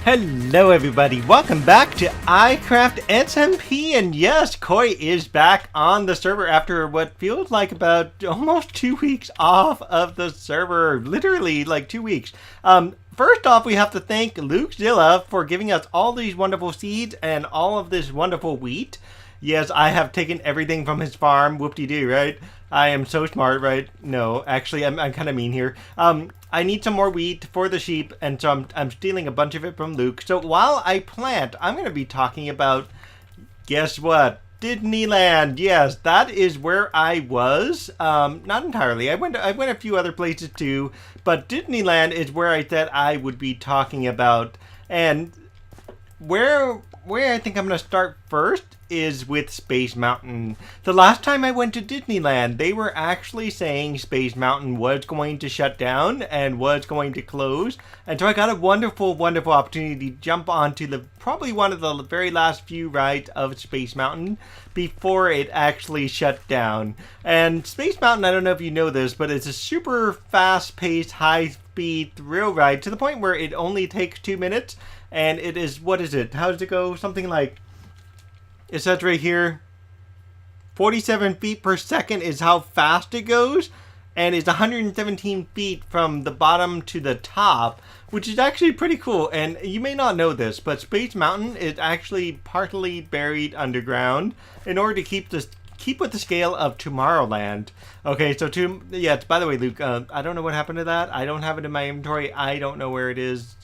Hello everybody, welcome back to iCraft SMP, and yes, Koi is back on the server after what feels like about almost 2 weeks off of the server, literally like 2 weeks. First off, we have to thank Lukezilla for giving us all these wonderful seeds and all of this wonderful wheat. Yes, I have taken everything from his farm, whoop-de-doo, right? I am so smart, right? No, actually, I'm kind of mean here. I need some more wheat for the sheep, and so I'm stealing a bunch of it from Luke. So while I plant, I'm going to be talking about, guess what? Disneyland. Yes, that is where I was. Not entirely. I went a few other places too, but Disneyland is where I said I would be talking about. And where I think I'm going to start first is with Space Mountain. The last time I went to Disneyland, they were actually saying Space Mountain was going to shut down and was going to close. And so I got a wonderful, wonderful opportunity to jump onto probably one of the very last few rides of Space Mountain before it actually shut down. And Space Mountain, I don't know if you know this, but it's a super fast-paced, high-speed thrill ride to the point where it only takes 2 minutes. And it is, what is it? How does it go? Something like, it says right here, 47 feet per second is how fast it goes. And it's 117 feet from the bottom to the top, which is actually pretty cool. And you may not know this, but Space Mountain is actually partly buried underground in order to keep with the scale of Tomorrowland. Okay, so by the way, Luke, I don't know what happened to that. I don't have it in my inventory. I don't know where it is.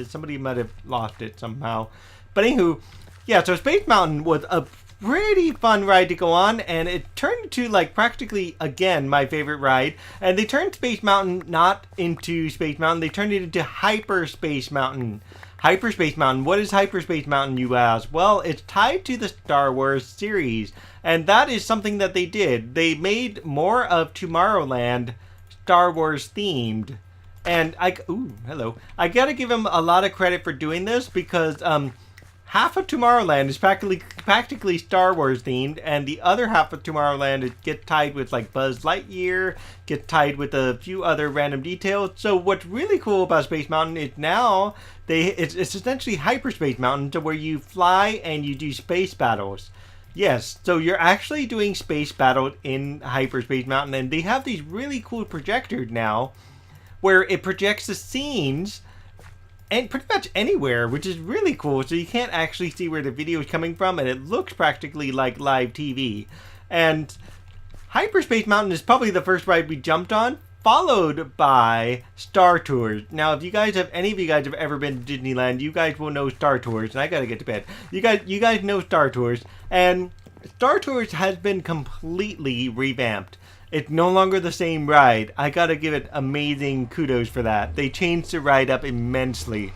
Somebody might have lost it somehow. But anywho, yeah, so Space Mountain was a pretty fun ride to go on, and it turned into like practically, again, my favorite ride. And they turned Space Mountain not into Space Mountain, they turned it into Hyperspace Mountain. Hyperspace Mountain. What is Hyperspace Mountain, you ask? Well, it's tied to the Star Wars series, and that is something that they did. They made more of Tomorrowland Star Wars themed. And I gotta give him a lot of credit for doing this, because half of Tomorrowland is practically Star Wars themed, and the other half of Tomorrowland gets tied with like Buzz Lightyear, gets tied with a few other random details. So what's really cool about Space Mountain is now it's essentially Hyperspace Mountain, to where you fly and you do space battles. Yes, so you're actually doing space battles in Hyperspace Mountain, and they have these really cool projectors now, where it projects the scenes and pretty much anywhere, which is really cool. So you can't actually see where the video is coming from, and it looks practically like live TV. And Hyperspace Mountain is probably the first ride we jumped on, followed by Star Tours. Now, if any of you guys have ever been to Disneyland, you guys will know Star Tours, and I gotta get to bed. You guys know Star Tours, and Star Tours has been completely revamped. It's no longer the same ride. I gotta give it amazing kudos for that. They changed the ride up immensely.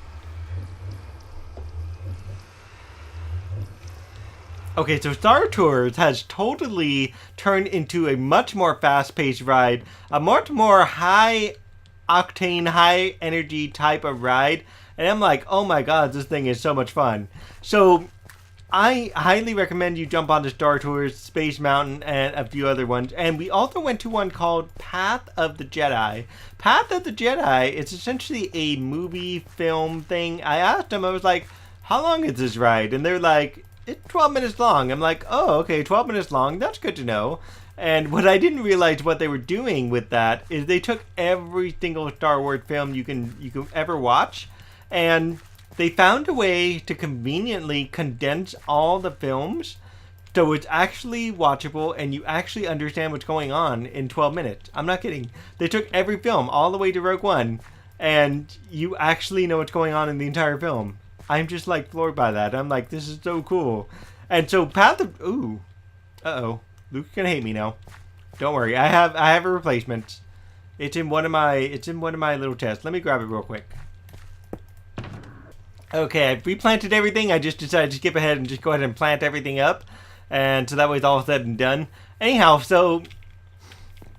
Okay, so Star Tours has totally turned into a much more fast-paced ride, a much more high-octane, high-energy type of ride, and I'm like, oh my god, this thing is so much fun. So I highly recommend you jump onto Star Tours, Space Mountain, and a few other ones. And we also went to one called Path of the Jedi. Path of the Jedi is essentially a movie film thing. I asked them, I was like, how long is this ride? And they're like, it's 12 minutes long. I'm like, oh, okay, 12 minutes long. That's good to know. And what I didn't realize what they were doing with that is they took every single Star Wars film you can ever watch, and they found a way to conveniently condense all the films so it's actually watchable and you actually understand what's going on in 12 minutes. I'm not kidding. They took every film all the way to Rogue One, and you actually know what's going on in the entire film. I'm just like floored by that. I'm like, this is so cool. And so Luke's gonna hate me now. Don't worry. I have a replacement. It's in one of my little chests. Let me grab it real quick. Okay, I've replanted everything. I just decided to skip ahead and just go ahead and plant everything up. And so that way it's all said and done. Anyhow, so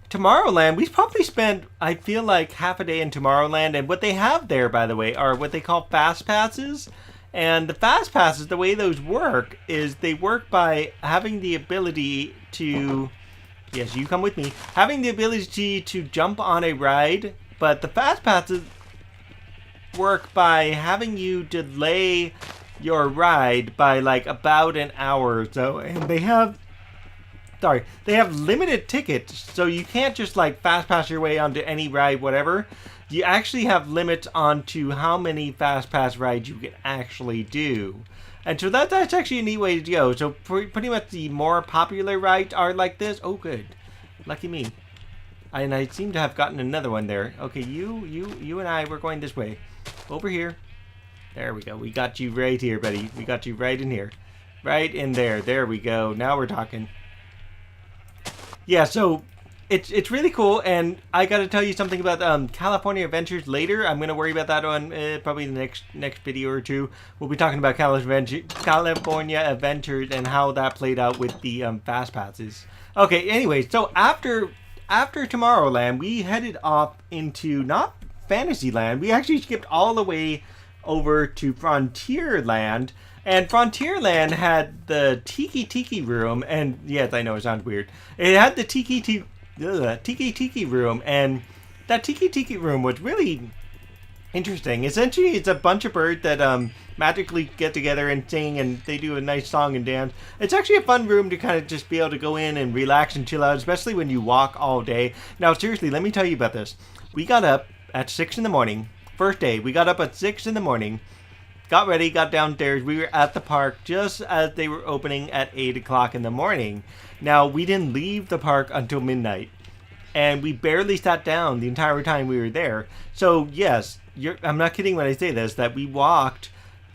Tomorrowland, we probably spent, I feel like, half a day in Tomorrowland. And what they have there, by the way, are what they call fast passes. And the fast passes, the way those work is they work by having the ability to, yes, you come with me, having the ability to jump on a ride. But the fast passes, work by having you delay your ride by like about an hour or so, and they have limited tickets, so you can't just like fast pass your way onto any ride, whatever. You actually have limits onto how many fast pass rides you can actually do. And so that's actually a neat way to go. So pretty much the more popular rides are like this. Oh, good. Lucky me. And I seem to have gotten another one there. Okay, you and I, we're going this way. Over here. There we go. We got you right here, buddy. We got you right in here. Right in there. There we go. Now we're talking. Yeah, so it's really cool, and I got to tell you something about California Adventures later. I'm going to worry about that on probably the next video or two. We'll be talking about California Adventures and how that played out with the fast passes. Okay, anyway, so after Tomorrowland, we headed off into not Fantasyland. We actually skipped all the way over to Frontierland. And Frontierland had the Tiki room, and yes, I know it sounds weird. It had the Tiki room, and that Tiki room was really interesting. Essentially, it's a bunch of birds that magically get together and sing, and they do a nice song and dance. It's actually a fun room to kind of just be able to go in and relax and chill out, especially when you walk all day. Now, seriously, let me tell you about this. We got up at 6 in the morning. First day, we got up at 6 in the morning. Got ready, got downstairs. We were at the park just as they were opening at 8 o'clock in the morning. Now, we didn't leave the park until midnight. And we barely sat down the entire time we were there. So, yes, I'm not kidding when I say this, that we walked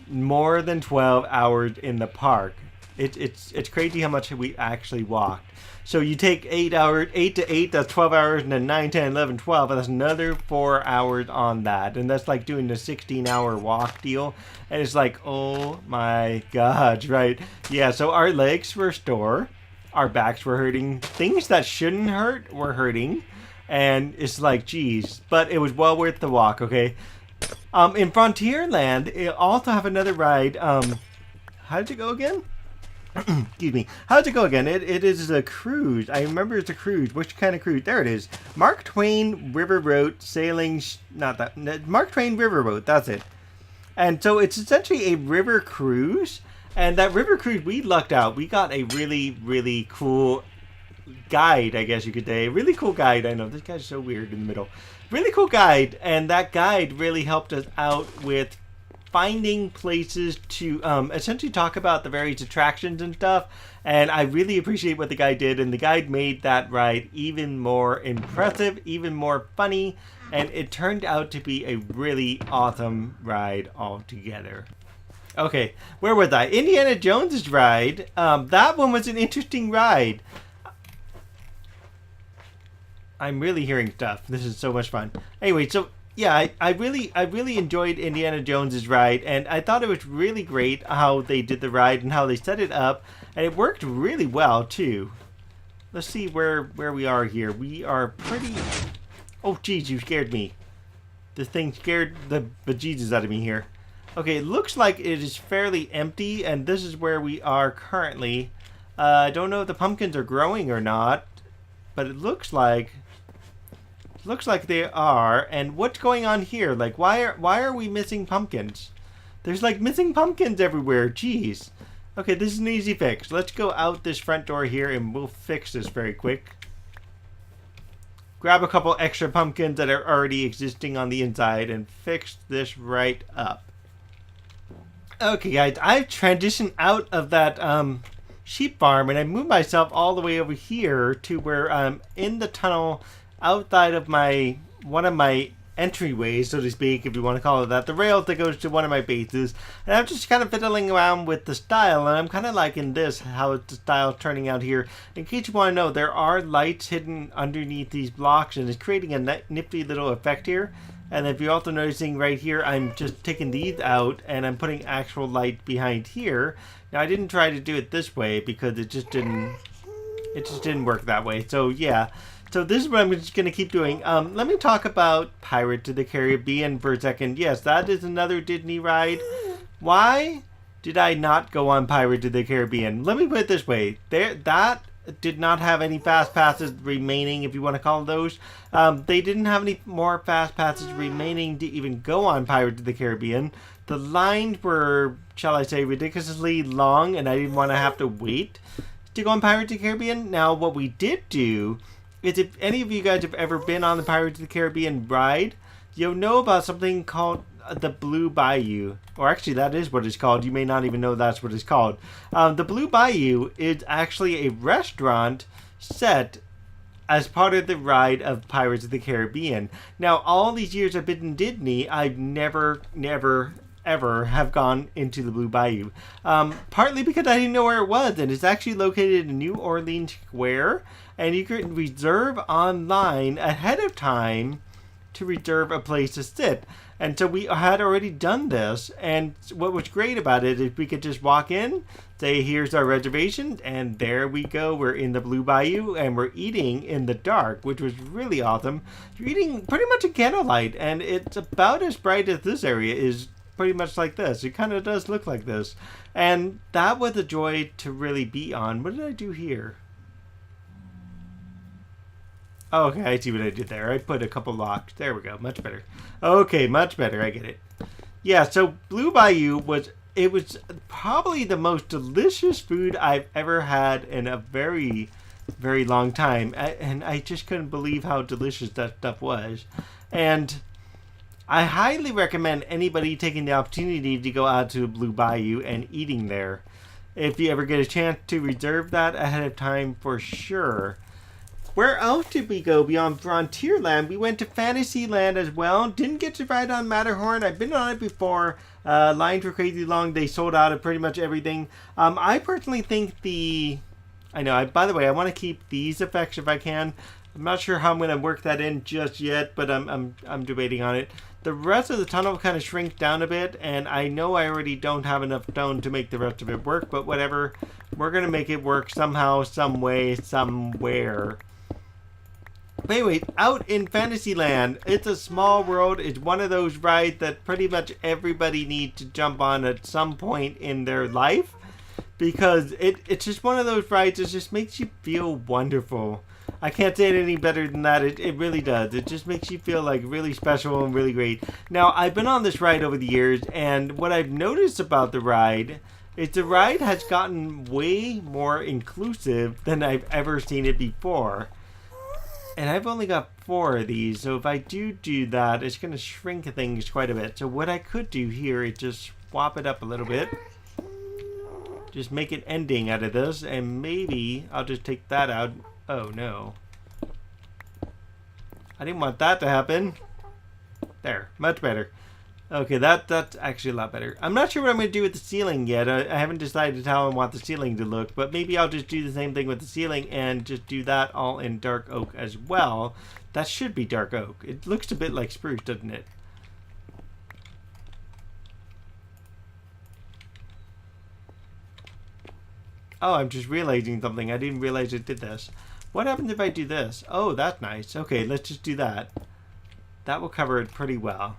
more than 12 hours in the park. It's crazy how much we actually walked. So you take 8 hours, 8 to 8, that's 12 hours, and then 9, 10, 11, 12, and that's another 4 hours on that. And that's like doing the 16-hour walk deal. And it's like, oh my gosh, right? Yeah, so our legs were sore. Our backs were hurting. Things that shouldn't hurt were hurting. And it's like, geez. But it was well worth the walk, okay? In Frontierland, it also have another ride. How did it go again? Excuse me. How does it go again? It is a cruise. I remember it's a cruise. Which kind of cruise? There it is. Mark Twain Riverboat Sailing... Not that. Mark Twain Riverboat. That's it. And so it's essentially a river cruise. And that river cruise, we lucked out. We got a really, really cool guide, I guess you could say. A really cool guide. I know, this guy's so weird in the middle. Really cool guide. And that guide really helped us out with finding places to essentially talk about the various attractions and stuff. And I really appreciate what the guy did. And the guide made that ride even more impressive, even more funny. And it turned out to be a really awesome ride altogether. Okay, where was I? Indiana Jones's ride. That one was an interesting ride. I'm really hearing stuff. This is so much fun. Anyway, so yeah, I really enjoyed Indiana Jones's ride, and I thought it was really great how they did the ride and how they set it up, and it worked really well too. Let's see where we are here. We are pretty... Oh, geez, you scared me. This thing scared the bejesus out of me here. Okay, it looks like it is fairly empty, and this is where we are currently. I don't know if the pumpkins are growing or not, but it looks like they are. And what's going on here? Like, why are we missing pumpkins? There's like missing pumpkins everywhere. Jeez. Okay, this is an easy fix. Let's go out this front door here, and we'll fix this very quick. Grab a couple extra pumpkins that are already existing on the inside and fix this right up. Okay, guys, I've transitioned out of that sheep farm, and I moved myself all the way over here to where I'm in the tunnel outside of one of my entryways, so to speak, if you want to call it that, the rails that goes to one of my bases. And I'm just kind of fiddling around with the style, and I'm kind of liking this, how the style's turning out here. In case you want to know, there are lights hidden underneath these blocks, and it's creating a nifty little effect here. And if you're also noticing right here, I'm just taking these out, and I'm putting actual light behind here. Now, I didn't try to do it this way because it just didn't work that way. So yeah. So this is what I'm just going to keep doing. Let me talk about Pirates of the Caribbean for a second. Yes, that is another Disney ride. Why did I not go on Pirates of the Caribbean? Let me put it this way. That did not have any fast passes remaining, if you want to call those. They didn't have any more fast passes remaining to even go on Pirates of the Caribbean. The lines were, shall I say, ridiculously long, and I didn't want to have to wait to go on Pirates of the Caribbean. Now, what we did do is, if any of you guys have ever been on the Pirates of the Caribbean ride, you'll know about something called the Blue Bayou. Or actually, that is what it's called. You may not even know that's what it's called. The Blue Bayou is actually a restaurant set as part of the ride of Pirates of the Caribbean. Now, all these years I've been in Disney, I've never, ever have gone into the Blue Bayou. Partly because I didn't know where it was, and it's actually located in New Orleans Square, and you can reserve online ahead of time to reserve a place to sit. And so we had already done this, and what was great about it is we could just walk in, say here's our reservation, and there we go. We're in the Blue Bayou, and we're eating in the dark, which was really awesome. You're eating pretty much a candlelight, and it's about as bright as this area is. Pretty much like this. It kind of does look like this, and that was a joy to really be on. What did I do here? Oh, okay, I see what I did there. I put a couple locks. There we go. Much better. Okay, much better. I get it. Yeah, so Blue Bayou was probably the most delicious food I've ever had in a very, very long time, and I just couldn't believe how delicious that stuff was. And I highly recommend anybody taking the opportunity to go out to Blue Bayou and eating there. If you ever get a chance to reserve that ahead of time, for sure. Where else did we go beyond Frontierland? We went to Fantasyland as well. Didn't get to ride on Matterhorn. I've been on it before. Lines were crazy long. They sold out of pretty much everything. I personally think by the way, I want to keep these effects if I can. I'm not sure how I'm going to work that in just yet, but I'm debating on it. The rest of the tunnel kind of shrinks down a bit, and I know I already don't have enough stone to make the rest of it work, but whatever. We're going to make it work somehow, some way, somewhere. But anyway, out in Fantasyland, it's a small world. It's one of those rides that pretty much everybody needs to jump on at some point in their life, because it's just one of those rides that just makes you feel wonderful. I can't say it any better than that. It really does. It just makes you feel like really special and really great. Now, I've been on this ride over the years, and what I've noticed about the ride is the ride has gotten way more inclusive than I've ever seen it before. And I've only got 4 of these, so if I do that, it's going to shrink things quite a bit. So what I could do here is just swap it up a little bit. Just make an ending out of this, and maybe I'll just take that out. Oh no. I didn't want that to happen. There, much better. Okay, that's actually a lot better. I'm not sure what I'm going to do with the ceiling yet. I haven't decided how I want the ceiling to look, but maybe I'll just do the same thing with the ceiling and just do that all in dark oak as well. That should be dark oak. It looks a bit like spruce, doesn't it? Oh, I'm just realizing something. I didn't realize it did this. What happens if I do this? Oh, that's nice. Okay, let's just do that. That will cover it pretty well.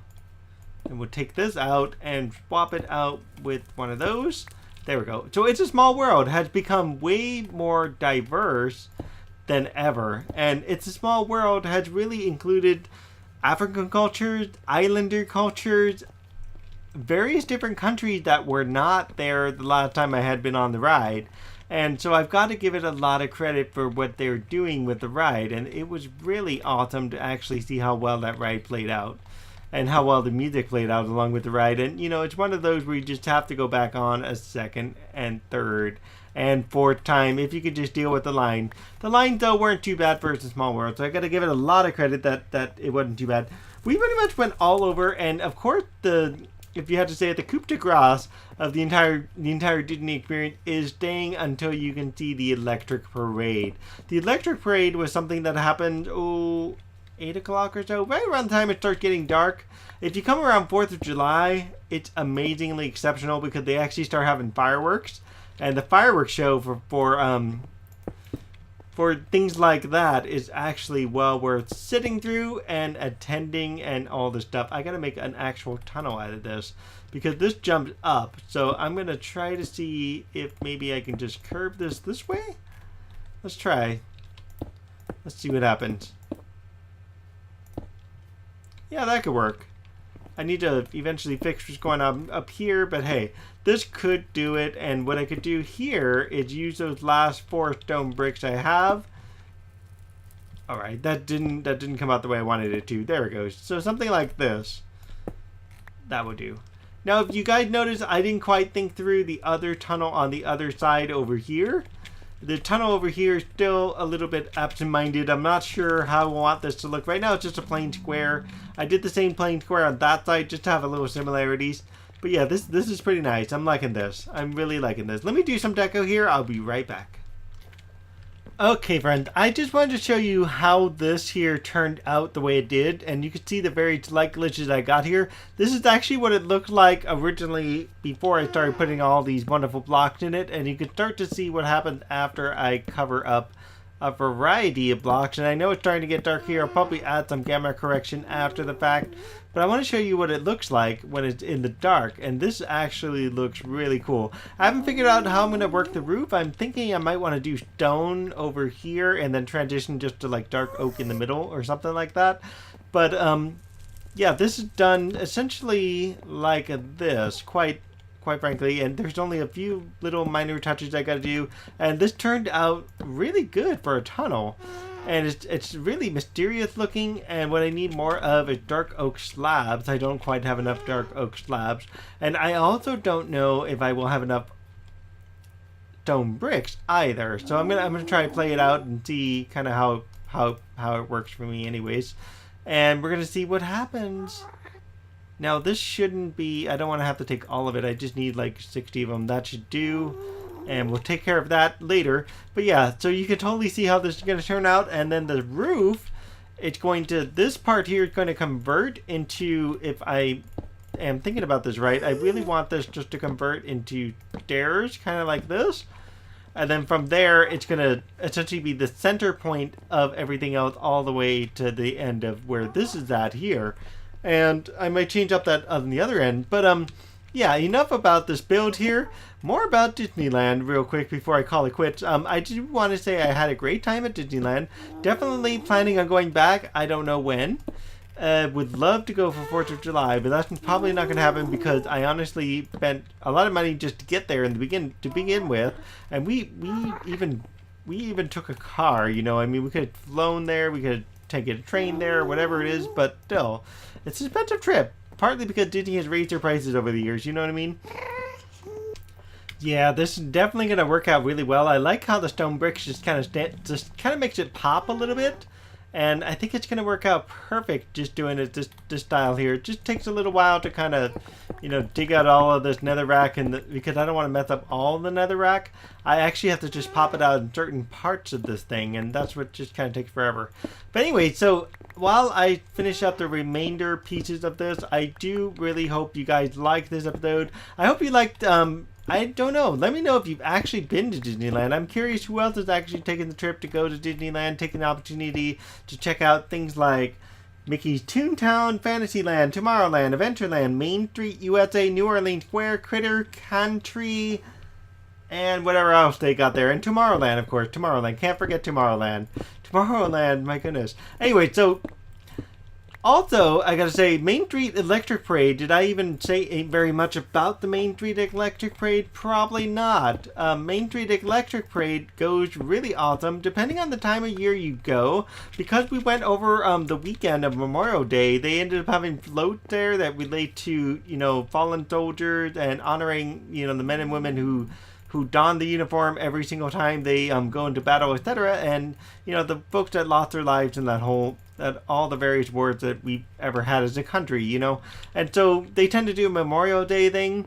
And we'll take this out and swap it out with one of those. There we go. So It's a Small World has become way more diverse than ever. And It's a Small World has really included African cultures, islander cultures, various different countries that were not there the last time I had been on the ride. And so I've got to give it a lot of credit for what they're doing with the ride. And it was really awesome to actually see how well that ride played out. And how well the music played out along with the ride. And, you know, it's one of those where you just have to go back on a second and third and fourth time if you could just deal with the line. The lines, though, weren't too bad for It's a Small World. So I got to give it a lot of credit that it wasn't too bad. We pretty much went all over. And, of course, if you had to say it, the coup de grace of the entire Disney experience is staying until you can see the electric parade. The electric parade was something that happened, 8 o'clock or so, right around the time it starts getting dark. If you come around 4th of July, it's amazingly exceptional because they actually start having fireworks. And the fireworks show for things like that is actually well worth sitting through and attending and all this stuff. I gotta make an actual tunnel out of this because this jumps up. So I'm gonna try to see if maybe I can just curve this way. Let's try. Let's see what happens. Yeah, that could work. I need to eventually fix what's going on up here, but hey, this could do it. And what I could do here is use those last 4 stone bricks I have. All right, that didn't come out the way I wanted it to. There it goes. So something like this. That would do. Now, if you guys notice, I didn't quite think through the other tunnel on the other side over here. The tunnel over here is still a little bit absent-minded. I'm not sure how I want this to look. Right now, it's just a plain square. I did the same plain square on that side just to have a little similarities. But yeah, this is pretty nice. I'm liking this. I'm really liking this. Let me do some deco here. I'll be right back. Okay, friends, I just wanted to show you how this here turned out the way it did, and you can see the very slight glitches I got here. This is actually what it looked like originally before I started putting all these wonderful blocks in it, and you can start to see what happens after I cover up a variety of blocks. And I know it's starting to get dark here. I'll probably add some gamma correction after the fact, but I want to show you what it looks like when it's in the dark, and this actually looks really cool. I haven't figured out how I'm going to work the roof. I'm thinking I might want to do stone over here and then transition just to like dark oak in the middle or something like that. But yeah, this is done essentially like this, quite frankly, and there's only a few little minor touches I got to do, and this turned out really good for a tunnel. And it's really mysterious looking, and what I need more of is dark oak slabs. I don't quite have enough dark oak slabs, and I also don't know if I will have enough stone bricks either. So I'm gonna try to play it out and see kind of how it works for me, anyways. And we're gonna see what happens. Now this shouldn't be. I don't want to have to take all of it. I just need like 60 of them. That should do. And we'll take care of that later. But yeah, so you can totally see how this is going to turn out. And then the roof, it's going to, this part here is going to convert into, if I am thinking about this right, I really want this just to convert into stairs, kind of like this. And then from there, it's going to essentially be the center point of everything else all the way to the end of where this is at here. And I might change up that on the other end. But yeah, enough about this build here. More about Disneyland real quick before I call it quits. I do want to say I had a great time at Disneyland. Definitely planning on going back. I don't know when. Would love to go for 4th of July, but that's probably not going to happen because I honestly spent a lot of money just to get there in the begin with. And we even took a car, you know. I mean, we could have flown there. We could have taken a train there, whatever it is. But still, it's an expensive trip. Partly because Disney has raised their prices over the years, you know what I mean? Yeah, this is definitely going to work out really well. I like how the stone bricks just kind of makes it pop a little bit. And I think it's going to work out perfect just doing it this style here. It just takes a little while to kind of, you know, dig out all of this netherrack, because I don't want to mess up all the netherrack. I actually have to just pop it out in certain parts of this thing, and that's what just kind of takes forever. But anyway, so while I finish up the remainder pieces of this, I do really hope you guys liked this episode. I hope you liked, I don't know. Let me know if you've actually been to Disneyland. I'm curious who else has actually taken the trip to go to Disneyland, taken the opportunity to check out things like Mickey's Toontown, Fantasyland, Tomorrowland, Adventureland, Main Street, USA, New Orleans Square, Critter Country, and whatever else they got there. And Tomorrowland, of course. Tomorrowland. Can't forget Tomorrowland. Tomorrowland, my goodness. Anyway, so also, I gotta say, Main Street Electric Parade, did I even say very much about the Main Street Electric Parade? Probably not. Main Street Electric Parade goes really awesome, depending on the time of year you go. Because we went over the weekend of Memorial Day, they ended up having floats there that relate to, you know, fallen soldiers and honoring, you know, the men and women who don the uniform every single time they go into battle, etc. And, you know, the folks that lost their lives in all the various wars that we've ever had as a country, you know. And so they tend to do a Memorial Day thing.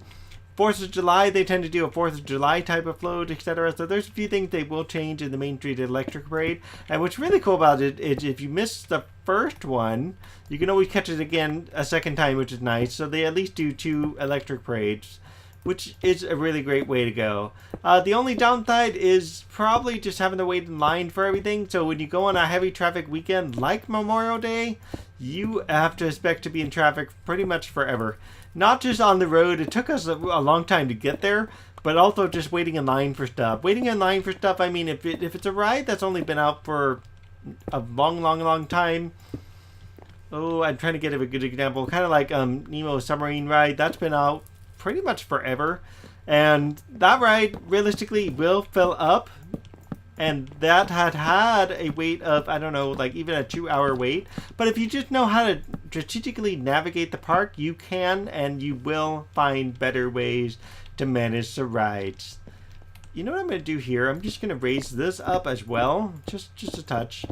4th of July, they tend to do a 4th of July type of float, etc. So there's a few things they will change in the Main Street Electric Parade. And what's really cool about it is if you missed the first one, you can always catch it again a second time, which is nice. So they at least do 2 electric parades, which is a really great way to go. The only downside is probably just having to wait in line for everything. So when you go on a heavy traffic weekend like Memorial Day, you have to expect to be in traffic pretty much forever. Not just on the road. It took us a long time to get there, but also just waiting in line for stuff. Waiting in line for stuff, I mean, if it's a ride that's only been out for a long time. Oh, I'm trying to get a good example. Kind of like Nemo's submarine ride. That's been out pretty much forever. And that ride, realistically, will fill up. And that had a wait of, I don't know, like even a 2-hour wait. But if you just know how to strategically navigate the park, you can and you will find better ways to manage the rides. You know what I'm going to do here? I'm just going to raise this up as well. Just a touch.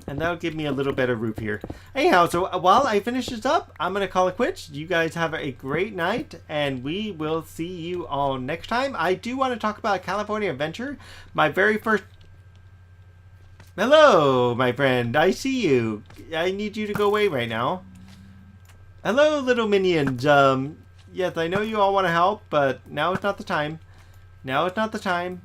And that'll give me a little better roof here. Anyhow, so while I finish this up, I'm going to call it quits. You guys have a great night, and we will see you all next time. I do want to talk about California Adventure. My very first... Hello, my friend. I see you. I need you to go away right now. Hello, little minions. Yes, I know you all want to help, but now it's not the time. Now it's not the time.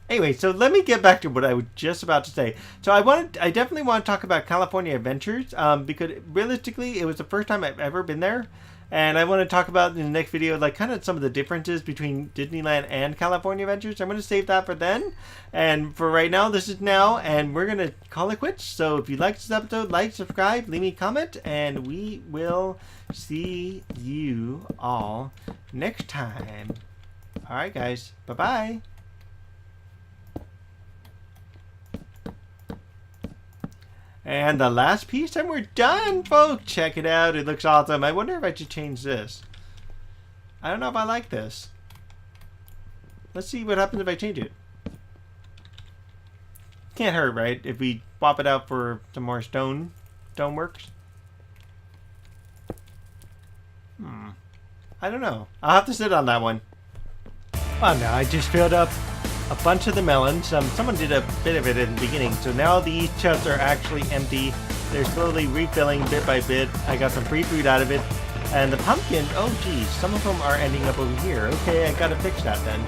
Anyway, so let me get back to what I was just about to say. So I definitely want to talk about California Adventures, because realistically, it was the first time I've ever been there. And I want to talk about in the next video, like kind of some of the differences between Disneyland and California Adventures. I'm going to save that for then. And for right now, this is now, and we're going to call it quits. So if you like this episode, like, subscribe, leave me a comment, and we will see you all next time. All right, guys. Bye-bye. And the last piece, and we're done, folks. Check it out. It looks awesome. I wonder if I should change this. I don't know if I like this. Let's see what happens if I change it. Can't hurt, right? If we swap it out for some more stoneworks. I don't know. I'll have to sit on that one. Oh no, I just filled up a bunch of the melons. Someone did a bit of it in the beginning, so now these chests are actually empty. They're slowly refilling bit by bit. I got some free food out of it. And the pumpkin, oh geez, some of them are ending up over here. Okay, I gotta fix that then.